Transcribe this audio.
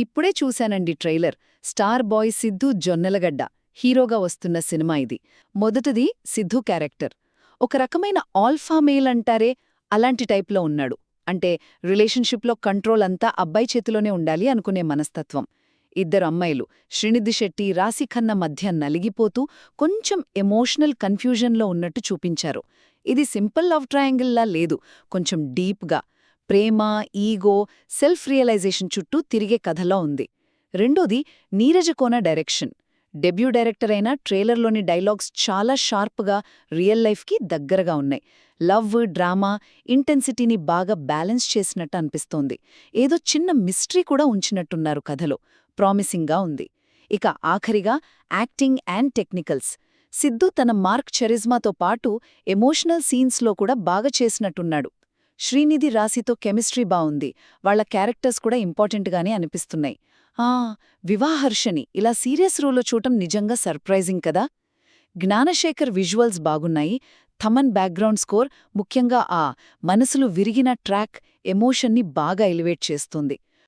ఇప్పుడే చూశానండి trailer. Star boy Siddhu Jonnalagadda హీరోగా వస్తున్న సినిమా ఇది. మొదటిది సిద్ధు క్యారెక్టర్. ఒక రకమైన ఆల్ఫా మేల్ అంటారే, అలాంటి టైప్లో ఉన్నాడు. అంటే రిలేషన్షిప్లో కంట్రోల్ అంతా అబ్బాయి చేతిలోనే ఉండాలి అనుకునే మనస్తత్వం. ఇద్దరు అమ్మాయిలు శ్రీనిధి శెట్టి, రాశిఖన్నా మధ్య నలిగిపోతూ కొంచెం ఎమోషనల్ కన్ఫ్యూజన్లో ఉన్నట్టు చూపించారు. ఇది సింపుల్ లవ్ ట్రయాంగిల్లా లేదు, కొంచెం డీప్గా ప్రేమ, ఈగో, సెల్ఫ్ రియలైజేషన్ చుట్టూ తిరిగే కథలా ఉంది. రెండోది నీరజకోన డైరెక్షన్. డెబ్యూ డైరెక్టర్ అయిన ట్రైలర్లోని డైలాగ్స్ చాలా షార్ప్గా, రియల్ లైఫ్కి దగ్గరగా ఉన్నాయి. లవ్, డ్రామా, ఇంటెన్సిటీని బాగా బ్యాలెన్స్ చేసినట్టు అనిపిస్తోంది. ఏదో చిన్న మిస్టరీ కూడా ఉంచినట్టున్నారు కథలో. ప్రామిసింగ్గా ఉంది. ఇక ఆఖరిగా యాక్టింగ్ అండ్ టెక్నికల్స్. సిద్ధు తన మార్క్ చరిజ్మాతో పాటు ఎమోషనల్ సీన్స్లో కూడా బాగా చేసినట్టున్నాడు. శ్రీనిధి రాశితో కెమిస్ట్రీ బావుంది. వాళ్ల క్యారెక్టర్స్ కూడా ఇంపార్టెంట్గానే అనిపిస్తున్నాయి. వివాహర్షని ఇలా సీరియస్ రోల్లో చూడటం నిజంగా సర్ప్రైజింగ్ కదా. జ్ఞానశేఖర్ విజువల్స్ బాగున్నాయి. థమన్ బ్యాక్గ్రౌండ్ స్కోర్, ముఖ్యంగా ఆ మనసులు విరిగిన ట్రాక్ ఎమోషన్ని బాగా ఎలివేట్ చేస్తుంది.